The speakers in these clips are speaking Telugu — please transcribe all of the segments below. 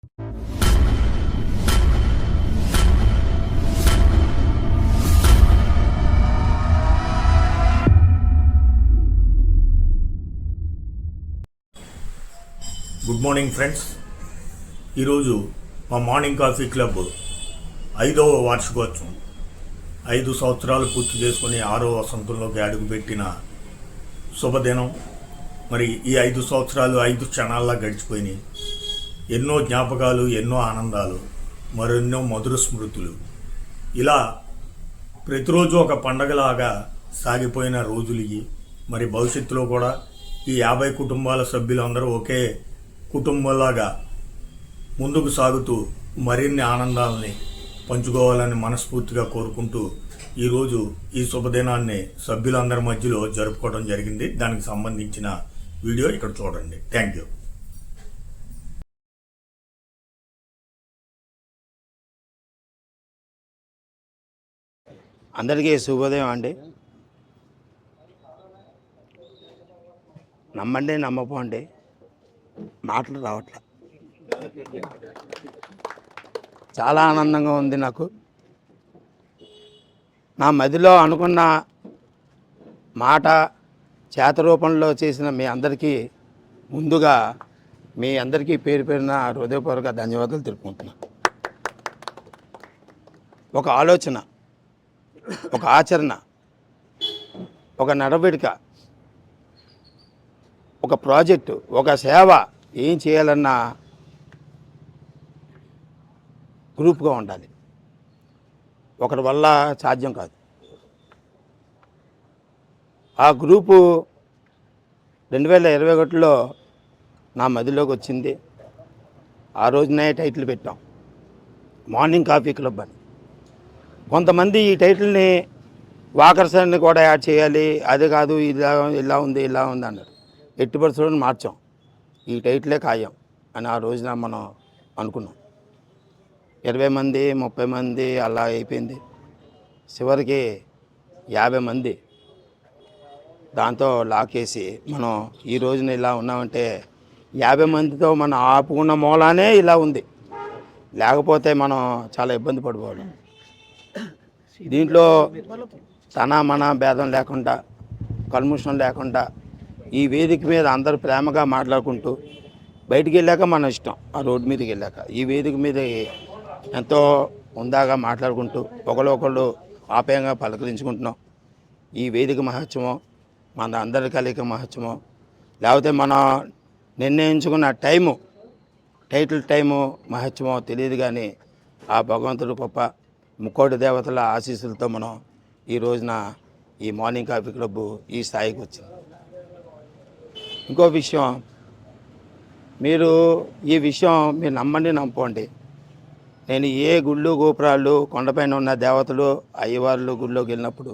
Good morning friends. ఈరోజు మా మార్నింగ్ కాఫీ క్లబ్ 5వ వార్షికోత్సవం. 5 సంవత్సరాలు పూర్తి చేసుకుని 6వ వసంతంలోకి అడుగుపెట్టిన శుభదినం. మరి ఈ 5 సంవత్సరాలు 5 క్షణాల్లో గడిచిపోయినాయి. ఎన్నో జ్ఞాపకాలు, ఎన్నో ఆనందాలు, మరెన్నో మధుర స్మృతులు. ఇలా ప్రతిరోజు ఒక పండగలాగా సాగిపోయిన రోజులు ఇవి. మరి భవిష్యత్తులో కూడా ఈ 50 కుటుంబాల సభ్యులందరూ ఒకే కుటుంబంలాగా ముందుకు సాగుతూ మరిన్ని ఆనందాలని పంచుకోవాలని మనస్ఫూర్తిగా కోరుకుంటూ ఈరోజు ఈ శుభదినాన్ని సభ్యులందరి మధ్యలో జరుపుకోవడం జరిగింది. దానికి సంబంధించిన వీడియో ఇక్కడ చూడండి. Thank you. అందరికీ శుభోదయం అండి. నమ్మండి నమ్మపోండి, మాటలు రావట్లే. చాలా ఆనందంగా ఉంది నాకు. నా మదిలో అనుకున్న మాట చేత రూపంలో చేసిన మీ అందరికీ ముందుగా మీ అందరికీ పేరు పేరున హృదయపూర్వక ధన్యవాదాలు తెలుపుకుంటున్నాను. ఒక ఆలోచన, ఒక ఆచరణ, ఒక నడవడిక, ఒక ప్రాజెక్టు, ఒక సేవ ఏం చేయాలన్నా గ్రూప్గా ఉండాలి. ఒకరి వల్ల సాధ్యం కాదు. ఆ గ్రూపు 2021లో నా మదిలోకి వచ్చింది. ఆ రోజునే టైటిల్ పెట్టాం, మార్నింగ్ కాఫీ క్లబ్ అని. కొంతమంది ఈ టైటిల్ని వాకర్సాన్ని కూడా యాడ్ చేయాలి, అది కాదు ఇలా ఉంది అన్నారు. ఎట్టి పరిస్థితులను మార్చాం. ఈ టైటిలే ఖాయం అని ఆ రోజున మనం అనుకున్నాం. 20 మంది 30 మంది అలా అయిపోయింది. చివరికి 50 మంది. దాంతో లాకేసి మనం ఈ రోజున ఇలా ఉన్నామంటే 50 మందితో మనం ఆపుకున్న మూలానే ఇలా ఉంది. లేకపోతే మనం చాలా ఇబ్బంది పడిపోవడం. దీంట్లో తన మన భేదం లేకుండా, కల్ముషం లేకుండా ఈ వేదిక మీద అందరూ ప్రేమగా మాట్లాడుకుంటూ, బయటికి వెళ్ళాక మన ఇష్టం, ఆ రోడ్డు మీదకి వెళ్ళాక ఈ వేదిక మీద ఎంతో ఉందాగా మాట్లాడుకుంటూ ఒకళ్ళు ఆప్యాయంగా పలకరించుకుంటున్నాం. ఈ వేదిక మహత్యమో, మన అందరి కలిక మహత్యమో, లేకపోతే మనం నిర్ణయించుకున్న టైటిల్ టైము మహత్యమో తెలియదు. కానీ ఆ భగవంతుడు గొప్ప ముక్కోటి దేవతల ఆశీస్సులతో మనం ఈ రోజున ఈ మార్నింగ్ కాఫీ క్లబ్ ఈ స్థాయికి వచ్చింది. ఇంకో విషయం, ఈ విషయం మీరు నమ్మండి నమ్ముకోండి, నేను ఏ గుళ్ళు గోపురాలు కొండపైన ఉన్న దేవతలు అయ్యవార్లు గుళ్ళోకి వెళ్ళినప్పుడు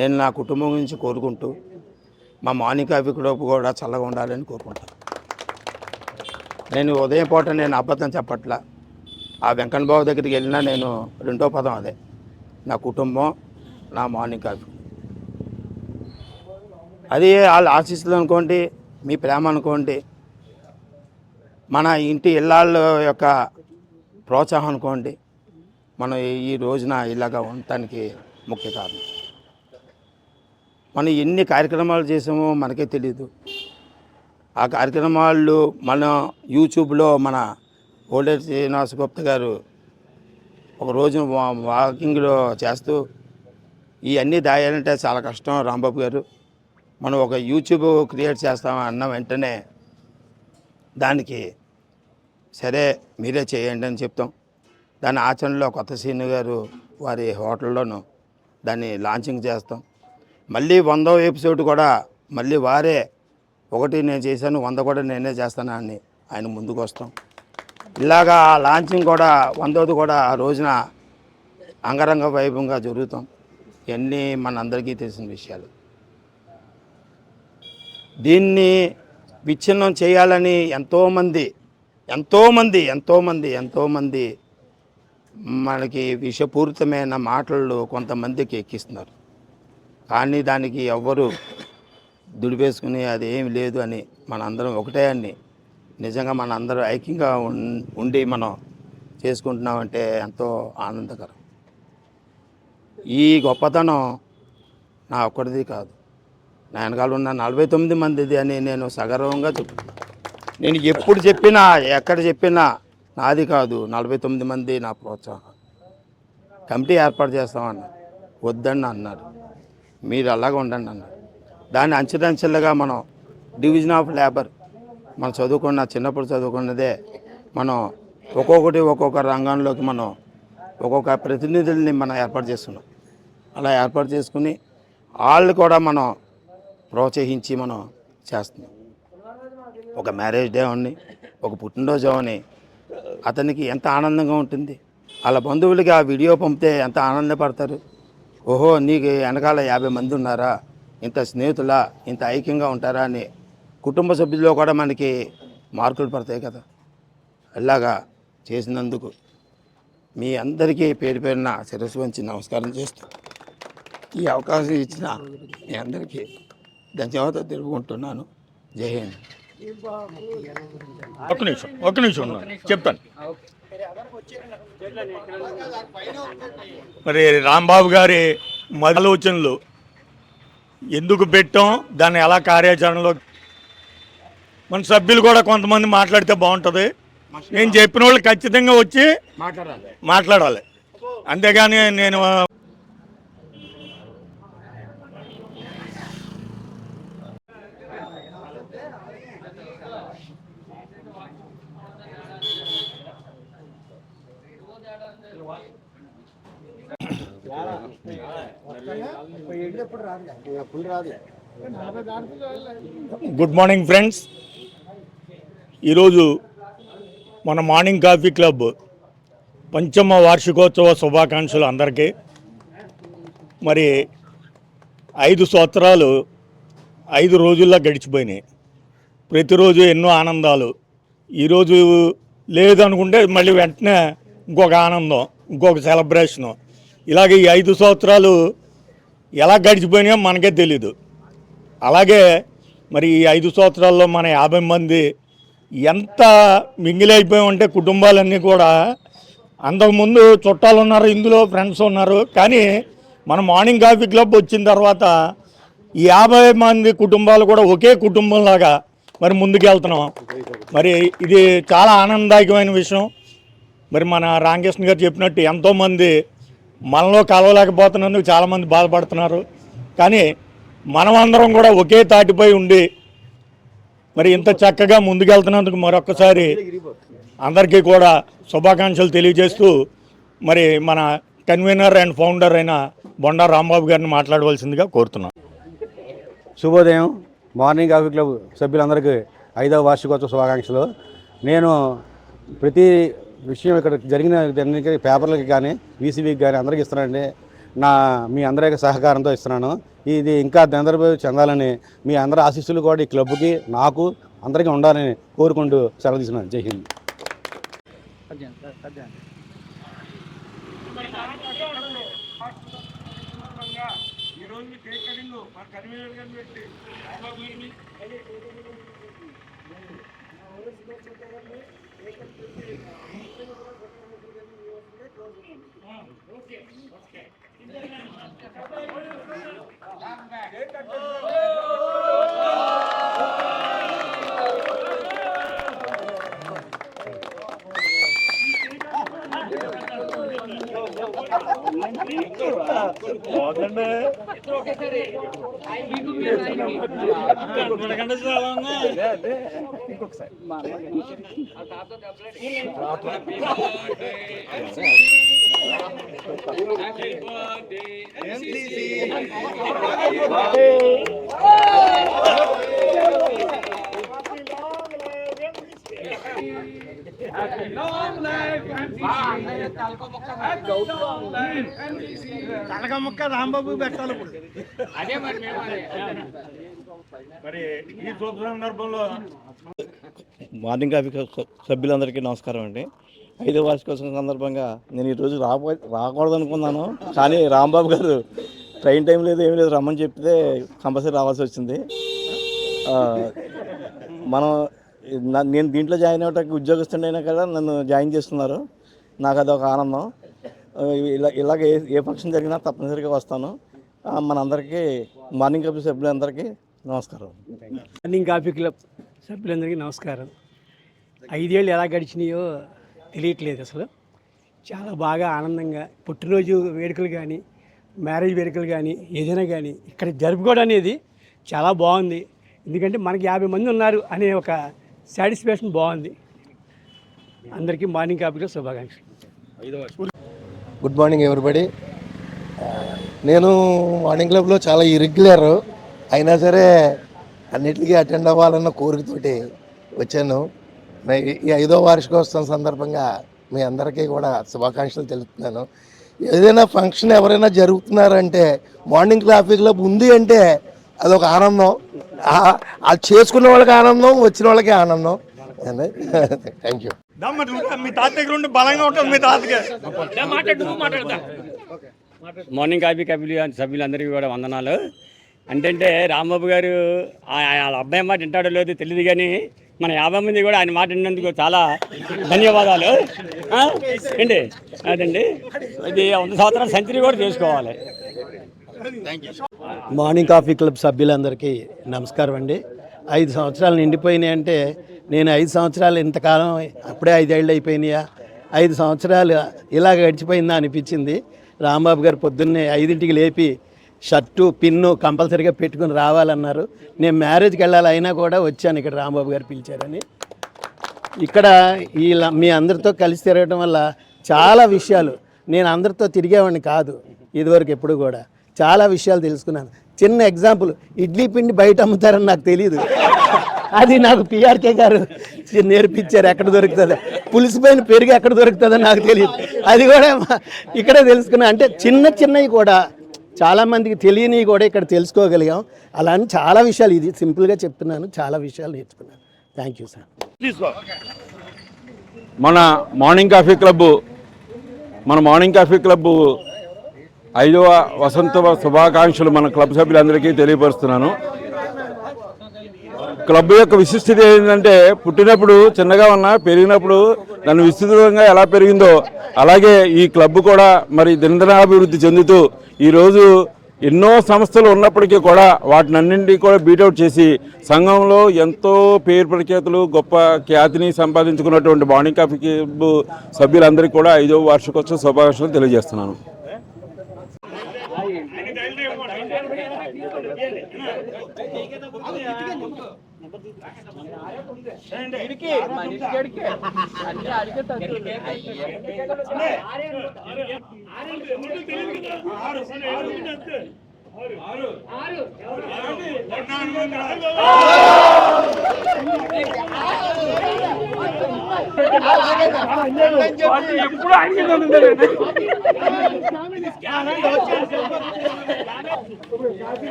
నేను నా కుటుంబం గురించి కోరుకుంటూ మా మార్నింగ్ కాఫీ క్లబ్ కూడా చల్లగా ఉండాలని కోరుకుంటాను. నేను ఉదయం పూట నేను అబద్ధం చెప్పట్లా. ఆ వెంకన్న బాబు దగ్గరికి వెళ్ళినా నేను రెండో పదం అదే, నా కుటుంబం, నా మార్నింగ్ కాఫీ. అది వాళ్ళ ఆశీస్సులు అనుకోండి, మీ ప్రేమ అనుకోండి, మన ఇంటి ఇళ్ళ యొక్క ప్రోత్సాహం అనుకోండి, మనం ఈ రోజున ఇలాగా ఉండటానికి ముఖ్య కారణం. మనం ఎన్ని కార్యక్రమాలు చేసామో మనకే తెలియదు. ఆ కార్యక్రమాలు మనం యూట్యూబ్లో మన ఓల్డేజ్ శ్రీనివాస్ గుప్తా గారు ఒకరోజు వాకింగ్లో చేస్తూ ఇవన్నీ దాయాలంటే చాలా కష్టం రాంబాబు గారు, మనం ఒక యూట్యూబ్ క్రియేట్ చేస్తామని అన్న వెంటనే దానికి సరే మీరే చేయండి అని చెప్తాం. దాని ఆచరణలో కొత్త సీని గారు వారి హోటల్లోనూ దాన్ని లాంచింగ్ చేస్తాం. మళ్ళీ 100వ ఎపిసోడ్ కూడా మళ్ళీ వారే, ఒకటి నేను చేశాను 100 కూడా నేనే చేస్తాను అని ఆయన ముందుకు వస్తాం. ఇలాగా లాంచింగ్ కూడా 100ది కూడా ఆ రోజున అంగరంగ వైభవంగా జరుగుతాం. ఇవన్నీ మనందరికీ తెలిసిన విషయాలు. దీన్ని విచ్ఛిన్నం చేయాలని ఎంతోమంది మనకి విషపూరితమైన మాటలు కొంతమందికి ఎక్కిస్తున్నారు. కానీ దానికి ఎవ్వరు దుడిపేసుకుని అది ఏమి లేదు అని మనందరం ఒకటే అని నిజంగా మన అందరూ ఐక్యంగా ఉండి మనం చేసుకుంటున్నామంటే ఎంతో ఆనందకరం. ఈ గొప్పతనం నా ఒక్కడిది కాదు, నా వెనకాల ఉన్న 49 మందిది అని నేను సగర్వంగా చెప్తున్నాను. నేను ఎప్పుడు చెప్పినా ఎక్కడ చెప్పినా నాది కాదు, 49 మంది నా ప్రోత్సాహం. కమిటీ ఏర్పాటు చేస్తామన్నారు, వద్దని అన్నారు. మీరు అలాగే ఉండండి అన్నారు. దాన్ని అంచెలంచెలుగా మనం డివిజన్ ఆఫ్ లేబర్ మనం చిన్నప్పుడు చదువుకున్నదే మనం ఒక్కొక్క రంగంలోకి మనం ఒక్కొక్క ప్రతినిధుల్ని మనం ఏర్పాటు చేస్తున్నాం. అలా ఏర్పాటు చేసుకుని వాళ్ళు కూడా మనం ప్రోత్సహించి మనం చేస్తున్నాం. ఒక మ్యారేజ్ డే అవని, ఒక పుట్టినరోజు అవని అతనికి ఎంత ఆనందంగా ఉంటుంది. వాళ్ళ బంధువులకి ఆ వీడియో పంపితే ఎంత ఆనందపడతారు. ఓహో, నీకు వెనకాల 50 మంది ఉన్నారా, ఇంత స్నేహితులా, ఇంత ఐక్యంగా ఉంటారా అని కుటుంబ సభ్యుల్లో కూడా మనకి మార్కులు పడతాయి కదా. అలాగా చేసినందుకు మీ అందరికీ పేరు పేరున శిరస్సు వంచి నమస్కారం చేస్తూ ఈ అవకాశం ఇచ్చిన మీ అందరికీ ధన్యవాదాలు తెలుపుకుంటున్నాను. జై హింద్. ఒక్క నిమిషం చెప్తాను. మరి రాంబాబు గారి ఆలోచనలు ఎందుకు పెట్టాం, దాన్ని ఎలా కార్యాచరణలో మన సభ్యులు కూడా కొంతమంది మాట్లాడితే బాగుంటుంది. నేను చెప్పిన వాళ్ళు ఖచ్చితంగా వచ్చి మాట్లాడాలి, అంతేగాని నేను గుడ్ మార్నింగ్ ఫ్రెండ్స్. ఈరోజు మన మార్నింగ్ కాఫీ క్లబ్ పంచమ వార్షికోత్సవ శుభాకాంక్షలు అందరికీ. మరి 5 సంవత్సరాలు 5 రోజుల్లో గడిచిపోయినాయి. ప్రతిరోజు ఎన్నో ఆనందాలు. ఈరోజు లేదనుకుంటే మళ్ళీ వెంటనే ఇంకొక ఆనందం, ఇంకొక సెలబ్రేషను. ఇలాగే ఈ 5 సంవత్సరాలు ఎలా గడిచిపోయినాయో మనకే తెలీదు. అలాగే మరి ఈ 5 సంవత్సరాల్లో మన 50 మంది ఎంత మింగిలైపోయామంటే కుటుంబాలన్నీ కూడా, అంతకుముందు చుట్టాలు ఉన్నారు, ఇందులో ఫ్రెండ్స్ ఉన్నారు, కానీ మన మార్నింగ్ కాఫీ క్లబ్ వచ్చిన తర్వాత ఈ 50 మంది కుటుంబాలు కూడా ఒకే కుటుంబంలాగా మరి ముందుకెళ్తున్నాం. మరి ఇది చాలా ఆనందదాయకమైన విషయం. మరి మన రామకృష్ణ గారు చెప్పినట్టు ఎంతోమంది మనలో కలవలేకపోతున్నందుకు చాలామంది బాధపడుతున్నారు. కానీ మనమందరం కూడా ఒకే తాటిపై ఉండి మరి ఇంత చక్కగా ముందుకెళ్తున్నందుకు మరొక్కసారి అందరికీ కూడా శుభాకాంక్షలు తెలియజేస్తూ మరి మన కన్వీనర్ అండ్ ఫౌండర్ అయిన బొండా రాంబాబు గారిని మాట్లాడవలసిందిగా కోరుతున్నాను. శుభోదయం. మార్నింగ్ కాఫీ క్లబ్ సభ్యులందరికీ 5వ వార్షికోత్సవ శుభాకాంక్షలు. నేను ప్రతి విషయం ఇక్కడ జరిగిన పేపర్లకి కానీ వీసీబీకి కానీ అందరికీ ఇస్తున్నానండి. మీ అందరి యొక్క సహకారంతో ఇస్తున్నాను. ఇది ఇంకా అందరిపై చెందాలని మీ అందరి ఆశీస్సులు కూడా ఈ క్లబ్కి, నాకు, అందరికీ ఉండాలని కోరుకుంటూ సెలవు తీసుకున్నాను. జై హింద్. కనకముక్క రాంబాబు పెట్టాలి. మరి ఈ శుభ సందర్భంలో మార్నింగ్ కాఫీ సభ్యులందరికీ నమస్కారం అండి. 5వ వార్షికోత్సవం సందర్భంగా నేను ఈరోజు రాకూడదు అనుకున్నాను, కానీ రాంబాబు గారు ట్రైన్ టైం లేదు ఏమీ లేదు రమ్మని చెప్తే కంపల్సరీ రావాల్సి వచ్చింది. మనం నేను దీంట్లో జాయిన్ అవ్వడానికి ఉద్యోగస్తుడైనా కదా నన్ను జాయిన్ చేస్తున్నారు. నాకు అదొక ఆనందం. ఇలాగ ఏ ఫంక్షన్ జరిగినా తప్పనిసరిగా వస్తాను. మనందరికీ మార్నింగ్ కాఫీ సభ్యులందరికీ నమస్కారం. మార్నింగ్ కాఫీ క్లబ్ సభ్యులందరికీ నమస్కారం. 5 ఏళ్ళు ఎలా గడిచినాయో తెలియట్లేదు అసలు. చాలా బాగా ఆనందంగా పుట్టినరోజు వేడుకలు కానీ, మ్యారేజ్ వేడుకలు కానీ, ఏదైనా కానీ ఇక్కడ జరుపుకోవడం అనేది చాలా బాగుంది. ఎందుకంటే మనకి 50 మంది ఉన్నారు అనే ఒక సాటిస్ఫాక్షన్ బాగుంది. అందరికీ మార్నింగ్ కాఫీ క్లబ్ శుభాకాంక్షలు. Good morning everybody. నేను మార్నింగ్ క్లబ్లో చాలా ఇరెగ్యులర్ అయినా సరే అన్నిటికీ అటెండ్ అవ్వాలన్న కోరికతోటి వచ్చాను. ఈ 5వ వార్షికోత్సవం సందర్భంగా మీ అందరికీ కూడా శుభాకాంక్షలు తెలుపుతున్నాను. ఏదైనా ఫంక్షన్ ఎవరైనా జరుగుతున్నారంటే మార్నింగ్ కాఫీ క్లబ్ ఉంది అంటే అదొక ఆనందం. అది చేసుకున్న వాళ్ళకి ఆనందం, వచ్చిన వాళ్ళకి ఆనందం. Thank you. మీ తాత దగ్గర ఉండి బలంగా ఉంటుంది. మీ తాతకి మార్నింగ్ కాఫీ సభ్యులందరికీ కూడా వందనాలు. అంటే రాంబాబు గారు వాళ్ళ అబ్బాయి మాట వింటాడో లేదో తెలియదు, కానీ మన 50 మంది కూడా ఆయన మాట విన్నందుకు చాలా ధన్యవాదాలు అండి. అదండి, ఇది 100 సంవత్సరాల సెంచరీ కూడా చేసుకోవాలి. మార్నింగ్ కాఫీ క్లబ్ సభ్యులందరికీ నమస్కారం అండి. 5 సంవత్సరాలు నిండిపోయినాయి అంటే నేను 5 సంవత్సరాలు ఇంతకాలం అప్పుడే 5 ఏళ్ళు అయిపోయినాయా, 5 సంవత్సరాలు ఇలా గడిచిపోయిందా అనిపించింది. రాంబాబు గారు పొద్దున్నే 5ంటికి లేపి షర్టు పిన్ను కంపల్సరీగా పెట్టుకుని రావాలన్నారు. నేను మ్యారేజ్కి వెళ్ళాలి అయినా కూడా వచ్చాను, ఇక్కడ రాంబాబు గారు పిలిచారని. ఇక్కడ మీ అందరితో కలిసి తిరగడం వల్ల చాలా విషయాలు, నేను అందరితో తిరిగేవాడిని కాదు ఇదివరకు ఎప్పుడు కూడా, చాలా విషయాలు తెలుసుకున్నాను. చిన్న ఎగ్జాంపుల్, ఇడ్లీ పిండి బయట అమ్ముతారని నాకు తెలియదు, అది నాకు పిఆర్కే గారు నేర్పించారు. ఎక్కడ దొరుకుతుందో, పులిసిపోయిన పెరుగు ఎక్కడ దొరుకుతుందో నాకు తెలియదు, అది కూడా ఇక్కడే తెలుసుకున్నా. అంటే చిన్నవి కూడా చాలామందికి తెలియనివి కూడా ఇక్కడ తెలుసుకోగలిగాం. అలా అని చాలా విషయాలు, ఇది సింపుల్గా చెప్తున్నాను, చాలా విషయాలు నేర్చుకున్నాను. Thank you sir. మన మార్నింగ్ కాఫీ క్లబ్ 5వ వసంత శుభాకాంక్షలు మన క్లబ్ సభ్యులందరికీ తెలియపరుస్తున్నాను. క్లబ్ యొక్క విశిష్టత ఏంటంటే, పుట్టినప్పుడు చిన్నగా ఉన్నా పెరిగినప్పుడు దాన్ని విస్తృతంగా ఎలా పెరిగిందో అలాగే ఈ క్లబ్ కూడా మరి దినదినాభివృద్ధి చెందుతూ ఈరోజు ఎన్నో సంస్థలు ఉన్నప్పటికీ కూడా వాటినన్నింటినీ కూడా బీటౌట్ చేసి సంఘంలో ఎంతో పేరు ప్రఖ్యాతులు గొప్ప ఖ్యాతిని సంపాదించుకున్నటువంటి మార్నింగ్ కాఫీ క్లబ్ సభ్యులందరికీ కూడా 5వ వార్షికోత్సవ శుభాకాంక్షలు తెలియజేస్తున్నాను.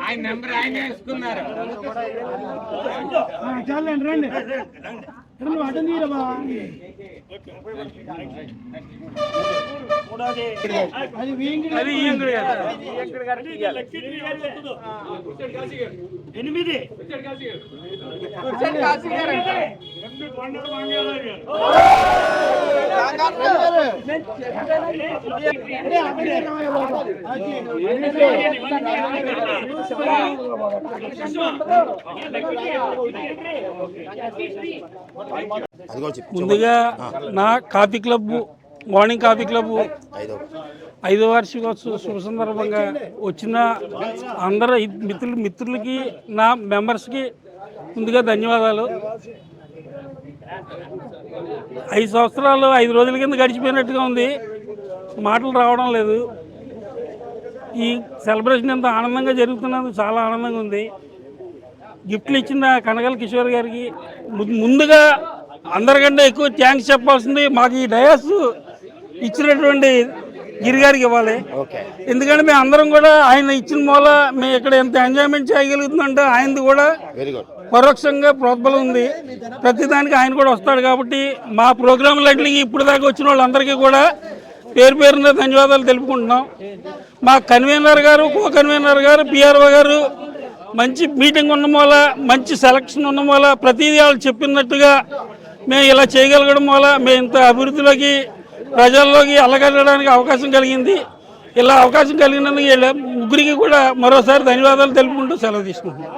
ఆయన నెంబర్ ఆయన వేసుకున్నారు. చాలండి, రండి అటెండ్ చేయరమ్మా. అది 8 ముందుగా నా coffee club morning coffee club 5వ వార్షికోత్సవ శుభ సందర్భంగా వచ్చిన అందరూ మిత్రులకి నా మెంబర్స్కి ముందుగా ధన్యవాదాలు. 5 సంవత్సరాలు 5 రోజుల కింద గడిచిపోయినట్టుగా ఉంది, మాటలు రావడం లేదు. ఈ సెలబ్రేషన్ ఎంత ఆనందంగా జరుగుతున్నందుకు చాలా ఆనందంగా ఉంది. గిఫ్ట్లు ఇచ్చిన కనగల కిషోర్ గారికి ముందుగా అందరికంటే ఎక్కువ థ్యాంక్స్ చెప్పాల్సింది మాకు ఈ డయాస్ ఇచ్చినటువంటి గిరి గారికి ఇవ్వాలి. ఎందుకంటే మేము అందరం కూడా ఆయన ఇచ్చిన మూల మేము ఇక్కడ ఎంత ఎంజాయ్మెంట్ చేయగలుగుతుందంటే ఆయనది కూడా పరోక్షంగా ప్రోద్బలం ఉంది. ప్రతిదానికి ఆయన కూడా వస్తాడు కాబట్టి మా ప్రోగ్రాంలకి ఇప్పుడు దాకా వచ్చిన వాళ్ళందరికీ కూడా పేరు పేరున ధన్యవాదాలు తెలుపుకుంటున్నాం. మా కన్వీనర్ గారు, కో కన్వీనర్ గారు, పిఆర్ఓ గారు మంచి మీటింగ్ ఉన్న వల్ల, మంచి సెలక్షన్ ఉన్న వల్ల, ప్రతిదీ వాళ్ళు చెప్పినట్టుగా మేము ఇలా చేయగలగడం వల్ల మేము ఇంత అభివృద్ధిలోకి ప్రజల్లోకి అలగడడానికి అవకాశం కలిగింది. ఇలా అవకాశం కలిగినందుకు వీళ్ళ ముగ్గురికి కూడా మరోసారి ధన్యవాదాలు తెలుపుకుంటూ సెలవు తీసుకుంటున్నాం.